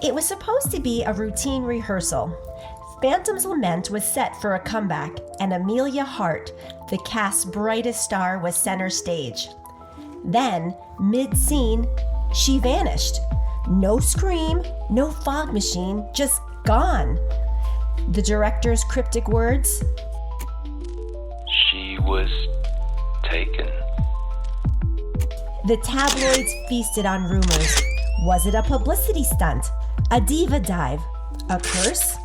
It was supposed to be a routine rehearsal. Phantom's Lament was set for a comeback, and Amelia Hart, the cast's brightest star, was center stage. Then, mid-scene, she vanished. No scream, no fog machine, just gone. The director's cryptic words? She was taken. The tabloids feasted on rumors. Was it a publicity stunt? A diva dive? A curse?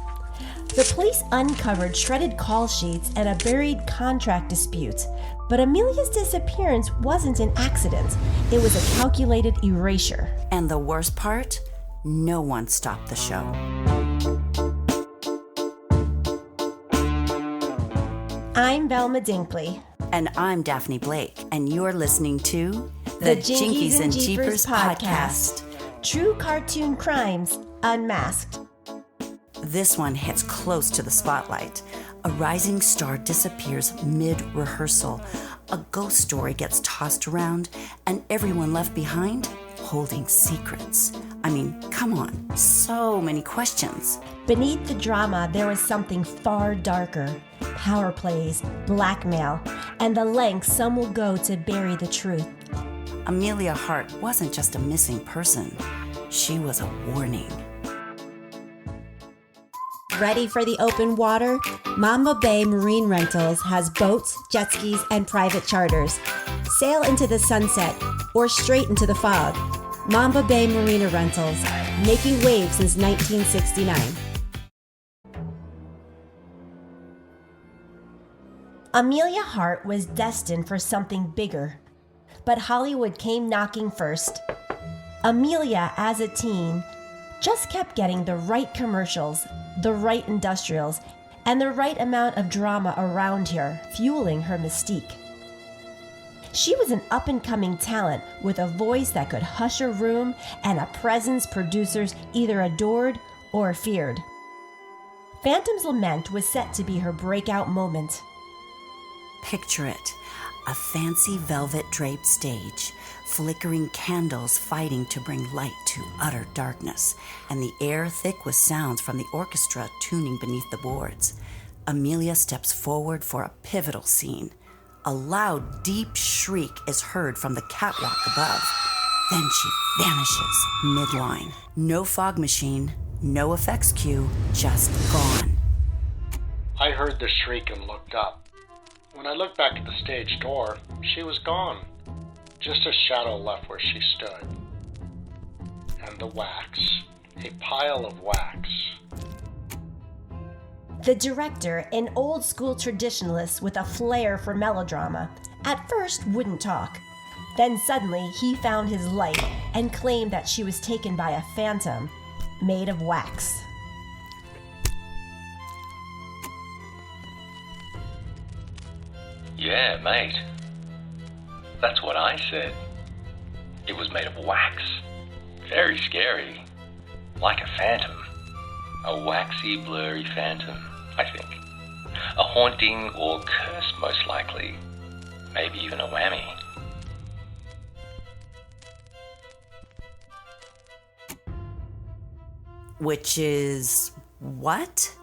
The police uncovered shredded call sheets and a buried contract dispute. But Amelia's disappearance wasn't an accident. It was a calculated erasure. And the worst part? No one stopped the show. I'm Velma Dinkley. And I'm Daphne Blake, and you're listening to The Jinkies and Jeepers podcast. True cartoon crimes unmasked. This one hits close to the spotlight. A rising star disappears mid-rehearsal. A ghost story gets tossed around, and everyone left behind holding secrets. I mean, come on, so many questions. Beneath the drama, there was something far darker. Power plays, blackmail, and the lengths some will go to bury the truth. Amelia Hart wasn't just a missing person. She was a warning. Ready for the open water? Mamba Bay Marine Rentals has boats, jet skis, and private charters. Sail into the sunset or straight into the fog. Mamba Bay Marina Rentals, making waves since 1969. Amelia Hart was destined for something bigger, but Hollywood came knocking first. Amelia, as a teen, just kept getting the right commercials, the right industrials, and the right amount of drama around her, fueling her mystique. She was an up-and-coming talent with a voice that could hush a room and a presence producers either adored or feared. Phantom's Lament was set to be her breakout moment. Picture it, a fancy velvet draped stage, flickering candles fighting to bring light to utter darkness, and the air thick with sounds from the orchestra tuning beneath the boards. Amelia steps forward for a pivotal scene. A loud, deep shriek is heard from the catwalk above. Then she vanishes midline. No fog machine, no effects cue, just gone. I heard the shriek and looked up. When I looked back at the stage door, she was gone. Just a shadow left where she stood. And the wax. A pile of wax. The director, an old-school traditionalist with a flair for melodrama, at first wouldn't talk. Then suddenly he found his light and claimed that she was taken by a phantom made of wax. Yeah, mate. That's what I said. It was made of wax. Very scary. Like a phantom. A waxy, blurry phantom, I think. A haunting or curse, most likely. Maybe even a whammy. Which is what?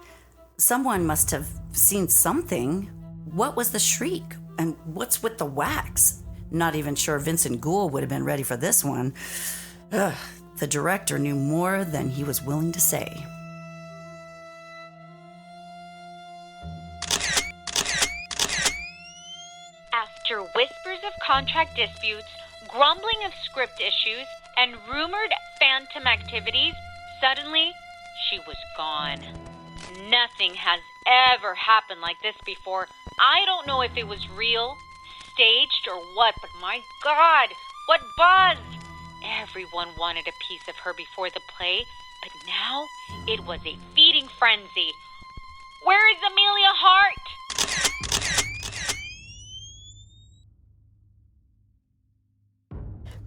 Someone must have seen something. What was the shriek? And what's with the wax? Not even sure Vincent Gould would have been ready for this one. Ugh, the director knew more than he was willing to say. After whispers of contract disputes, grumbling of script issues, and rumored phantom activities, suddenly she was gone. Nothing has ever happened like this before. I don't know if it was real, staged, or what, but my God, what buzz! Everyone wanted a piece of her before the play, but now it was a feeding frenzy. Where is Amelia Hart?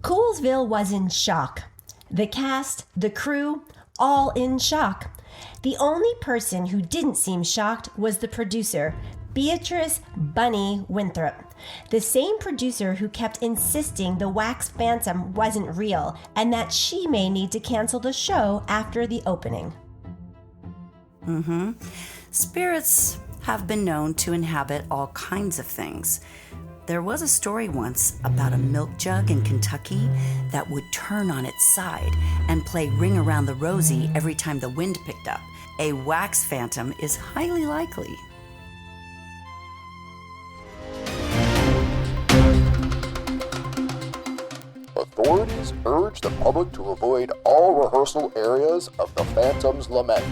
Coolsville was in shock. The cast, the crew, all in shock. The only person who didn't seem shocked was the producer, Beatrice Bunny Winthrop, the same producer who kept insisting the wax phantom wasn't real and that she may need to cancel the show after the opening. Spirits have been known to inhabit all kinds of things. There was a story once about a milk jug in Kentucky that would turn on its side and play Ring Around the Rosie every time the wind picked up. A wax phantom is highly likely. Authorities urge the public to avoid all rehearsal areas of the Phantom's Lament.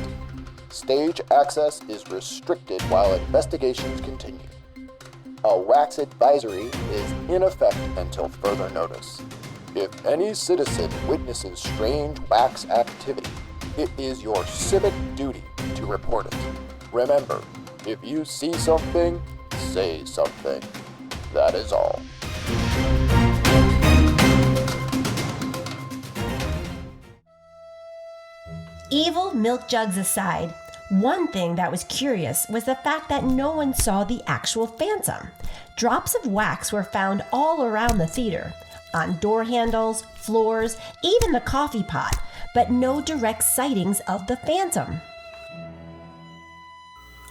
Stage access is restricted while investigations continue. A wax advisory is in effect until further notice. If any citizen witnesses strange wax activity, it is your civic duty to report it. Remember, if you see something, say something. That is all. Evil milk jugs aside, one thing that was curious was the fact that no one saw the actual phantom. Drops of wax were found all around the theater, on door handles, floors, even the coffee pot, but no direct sightings of the phantom.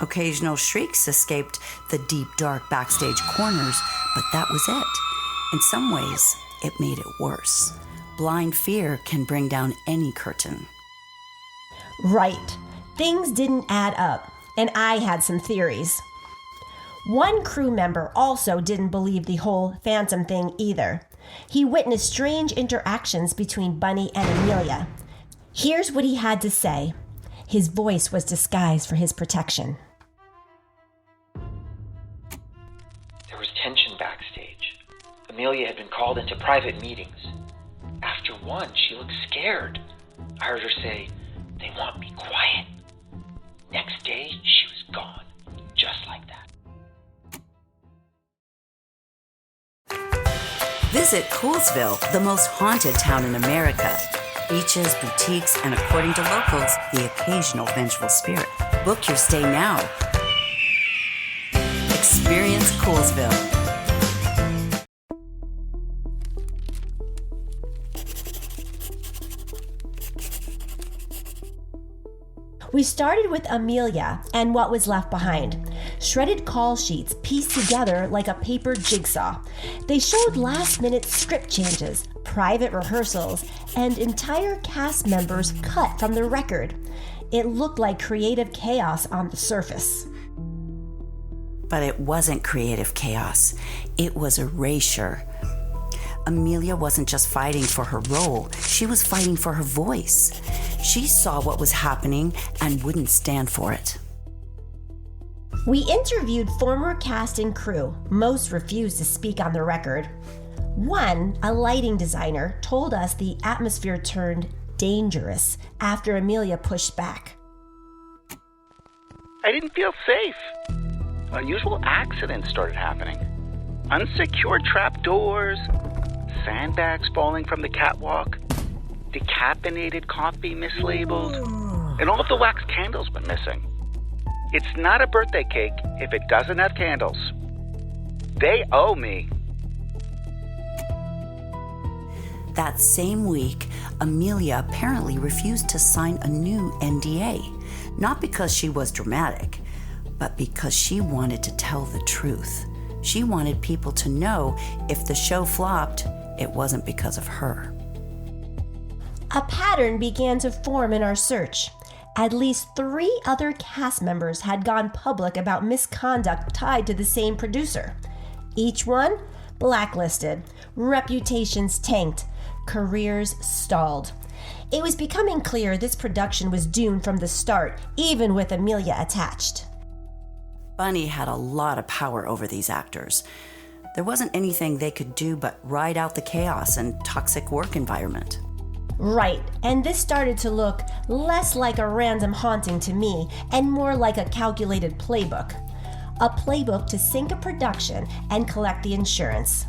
Occasional shrieks escaped the deep, dark backstage corners, but that was it. In some ways, it made it worse. Blind fear can bring down any curtain. Right. Things didn't add up, and I had some theories. One crew member also didn't believe the whole phantom thing either. He witnessed strange interactions between Bunny and Amelia. Here's what he had to say. His voice was disguised for his protection. There was tension backstage. Amelia had been called into private meetings. After one, she looked scared. I heard her say, "They want me quiet." Next day, she was gone, just like that. Visit Coolsville, the most haunted town in America. Beaches, boutiques, and according to locals, the occasional vengeful spirit. Book your stay now. Experience Coolsville. We started with Amelia and what was left behind. Shredded call sheets pieced together like a paper jigsaw. They showed last-minute script changes, private rehearsals, and entire cast members cut from the record. It looked like creative chaos on the surface. But it wasn't creative chaos. It was erasure. Amelia wasn't just fighting for her role, she was fighting for her voice. She saw what was happening and wouldn't stand for it. We interviewed former cast and crew. Most refused to speak on the record. One, a lighting designer, told us the atmosphere turned dangerous after Amelia pushed back. I didn't feel safe. Unusual accidents started happening. Unsecured trapdoors, sandbags falling from the catwalk, decaffeinated coffee mislabeled, and all of the wax candles went missing. It's not a birthday cake if it doesn't have candles. They owe me. That same week, Amelia apparently refused to sign a new NDA, not because she was dramatic, but because she wanted to tell the truth. She wanted people to know if the show flopped, it wasn't because of her. A pattern began to form in our search. At least 3 other cast members had gone public about misconduct tied to the same producer. Each one blacklisted, reputations tanked, careers stalled. It was becoming clear this production was doomed from the start, even with Amelia attached. Bunny had a lot of power over these actors. There wasn't anything they could do but ride out the chaos and toxic work environment. Right, and this started to look less like a random haunting to me and more like a calculated playbook. A playbook to sink a production and collect the insurance.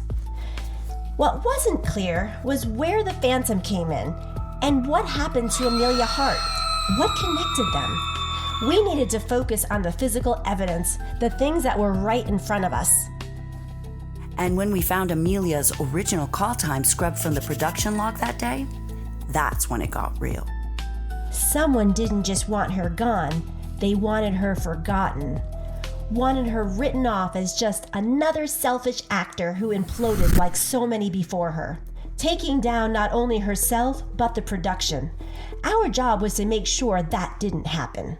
What wasn't clear was where the Phantom came in and what happened to Amelia Hart. What connected them? We needed to focus on the physical evidence, the things that were right in front of us. And when we found Amelia's original call time scrubbed from the production log that day, that's when it got real. Someone didn't just want her gone, they wanted her forgotten. Wanted her written off as just another selfish actor who imploded like so many before her, taking down not only herself, but the production. Our job was to make sure that didn't happen.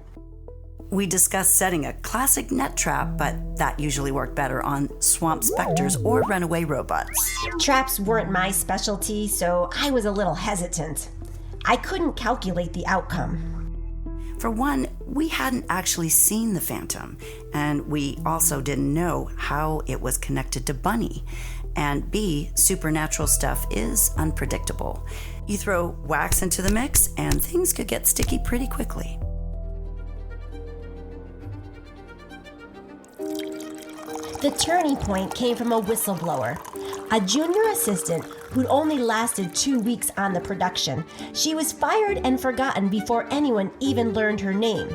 We discussed setting a classic net trap, but that usually worked better on swamp specters or runaway robots. Traps weren't my specialty, so I was a little hesitant. I couldn't calculate the outcome. For one, we hadn't actually seen the Phantom, and we also didn't know how it was connected to Bunny. And B, supernatural stuff is unpredictable. You throw wax into the mix, and things could get sticky pretty quickly. The turning point came from a whistleblower, a junior assistant who'd only lasted 2 weeks on the production. She was fired and forgotten before anyone even learned her name.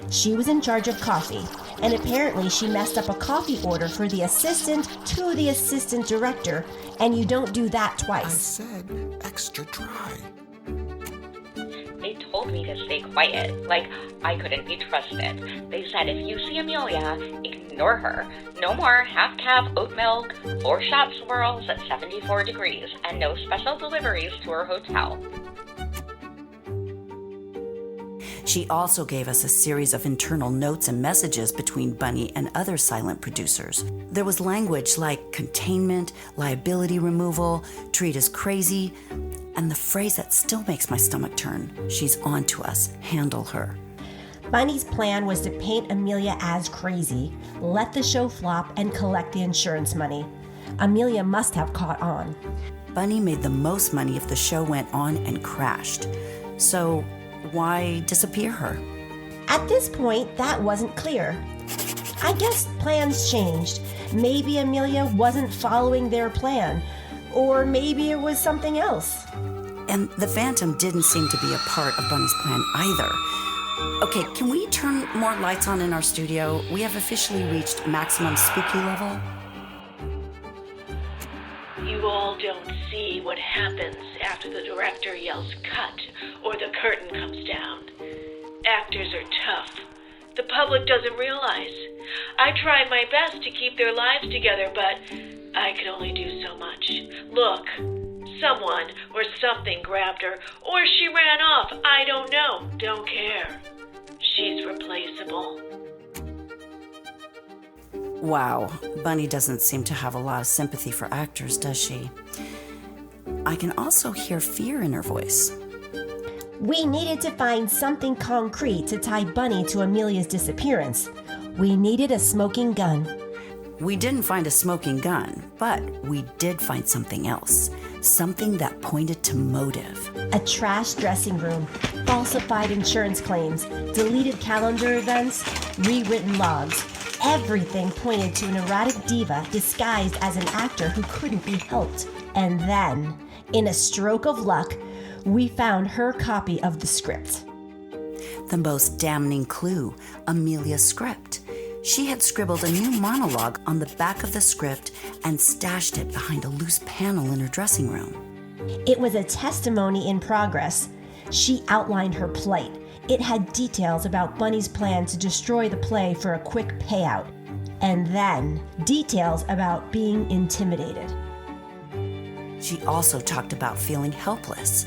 She was in charge of coffee, and apparently she messed up a coffee order for the assistant to the assistant director, and you don't do that twice. I said extra dry. They told me to stay quiet, like I couldn't be trusted. They said if you see Amelia, ignore her. No more half-calf oat milk or shop swirls at 74 degrees, and no special deliveries to her hotel. She also gave us a series of internal notes and messages between Bunny and other silent producers. There was language like containment, liability removal, treat us crazy, and the phrase that still makes my stomach turn, she's on to us, handle her. Bunny's plan was to paint Amelia as crazy, let the show flop, and collect the insurance money. Amelia must have caught on. Bunny made the most money if the show went on and crashed. So why disappear her? At this point, that wasn't clear. I guess plans changed. Maybe Amelia wasn't following their plan, or maybe it was something else. And the Phantom didn't seem to be a part of Bunny's plan either. Okay, can we turn more lights on in our studio? We have officially reached maximum spooky level. You all don't see what happens after the director yells cut or the curtain comes down. Actors are tough. The public doesn't realize. I tried my best to keep their lives together, but I could only do so much. Look, someone or something grabbed her, or she ran off. I don't know. Don't care. She's replaceable. Wow, Bunny doesn't seem to have a lot of sympathy for actors, does she? I can also hear fear in her voice. We needed to find something concrete to tie Bunny to Amelia's disappearance. We needed a smoking gun. We didn't find a smoking gun, but we did find something else. Something that pointed to motive. A trash dressing room, falsified insurance claims, deleted calendar events, rewritten logs. Everything pointed to an erratic diva disguised as an actor who couldn't be helped. And then, in a stroke of luck, we found her copy of the script. The most damning clue, Amelia's script. She had scribbled a new monologue on the back of the script and stashed it behind a loose panel in her dressing room. It was a testimony in progress. She outlined her plight. It had details about Bunny's plan to destroy the play for a quick payout. And then, details about being intimidated. She also talked about feeling helpless,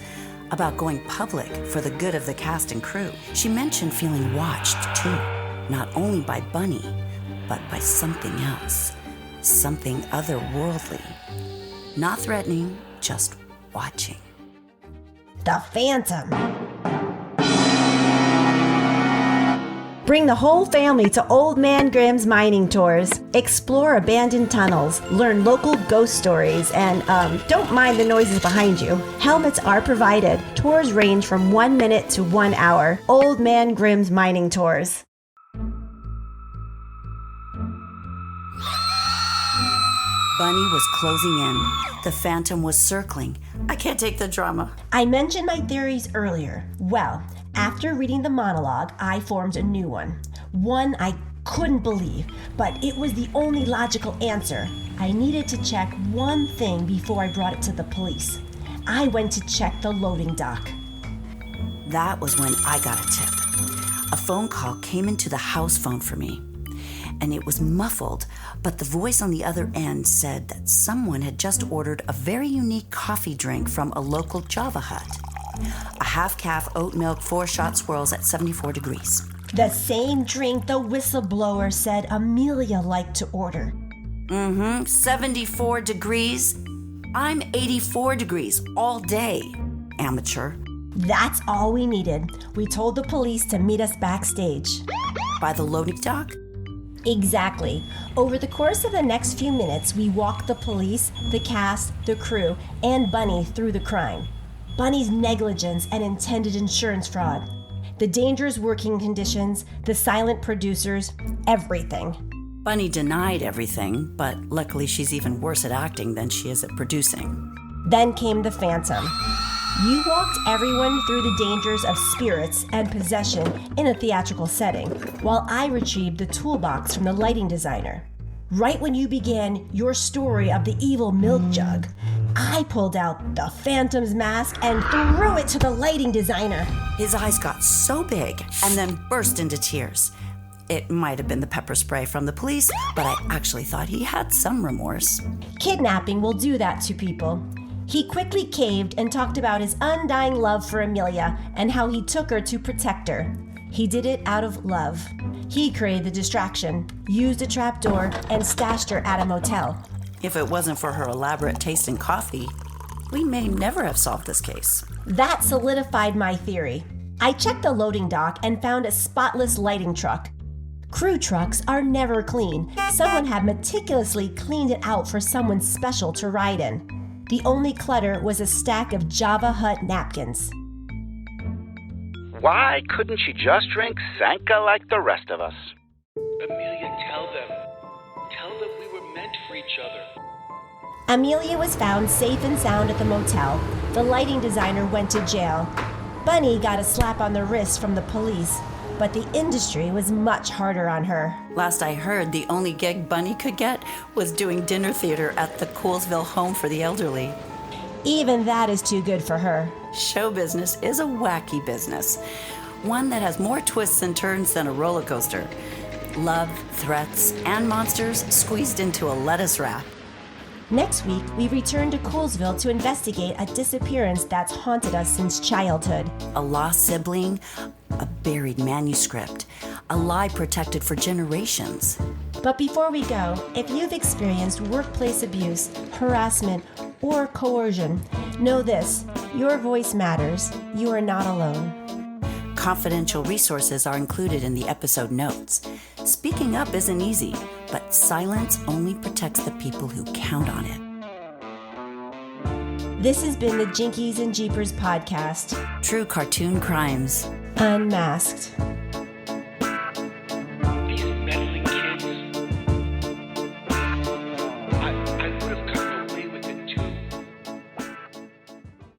about going public for the good of the cast and crew. She mentioned feeling watched, too, not only by Bunny, but by something else, something otherworldly. Not threatening, just watching. The Phantom. Bring the whole family to Old Man Grimm's mining tours. Explore abandoned tunnels, learn local ghost stories, and don't mind the noises behind you. Helmets are provided. Tours range from 1 minute to 1 hour. Old Man Grimm's mining tours. Bunny was closing in. The Phantom was circling. I can't take the drama. I mentioned my theories earlier. Well, After reading the monologue, I formed a new one. One I couldn't believe, but it was the only logical answer. I needed to check one thing before I brought it to the police. I went to check the loading dock. That was when I got a tip. A phone call came into the house phone for me, and it was muffled, but the voice on the other end said that someone had just ordered a very unique coffee drink from a local Java hut. A half-calf oat milk 4-shot swirls at 74 degrees. The same drink the whistleblower said Amelia liked to order. 74 degrees? I'm 84 degrees all day, amateur. That's all we needed. We told the police to meet us backstage. By the loading dock? Exactly. Over the course of the next few minutes, we walked the police, the cast, the crew, and Bunny through the crime. Bunny's negligence and intended insurance fraud. The dangerous working conditions, the silent producers, everything. Bunny denied everything, but luckily she's even worse at acting than she is at producing. Then came the Phantom. You walked everyone through the dangers of spirits and possession in a theatrical setting, while I retrieved the toolbox from the lighting designer. Right when you began your story of the evil milk jug, I pulled out the Phantom's mask and threw it to the lighting designer. His eyes got so big and then burst into tears. It might have been the pepper spray from the police, but I actually thought he had some remorse. Kidnapping will do that to people. He quickly caved and talked about his undying love for Amelia and how he took her to protect her. He did it out of love. He created the distraction, used a trapdoor, and stashed her at a motel. If it wasn't for her elaborate taste in coffee, we may never have solved this case. That solidified my theory. I checked the loading dock and found a spotless lighting truck. Crew trucks are never clean. Someone had meticulously cleaned it out for someone special to ride in. The only clutter was a stack of Java Hut napkins. Why couldn't she just drink Sanka like the rest of us? Amelia, tell them. Tell them we were meant for each other. Amelia was found safe and sound at the motel. The lighting designer went to jail. Bunny got a slap on the wrist from the police, but the industry was much harder on her. Last I heard, the only gig Bunny could get was doing dinner theater at the Coolsville Home for the Elderly. Even that is too good for her. Show business is a wacky business, one that has more twists and turns than a roller coaster. Love, threats, and monsters squeezed into a lettuce wrap. Next week, we return to Coolsville to investigate a disappearance that's haunted us since childhood. A lost sibling, a buried manuscript, a lie protected for generations. But before we go, if you've experienced workplace abuse, harassment, or coercion, know this: your voice matters. You are not alone. Confidential resources are included in the episode notes. Speaking up isn't easy, but silence only protects the people who count on it. This has been the Jinkies and Jeepers podcast. True cartoon crimes. Unmasked.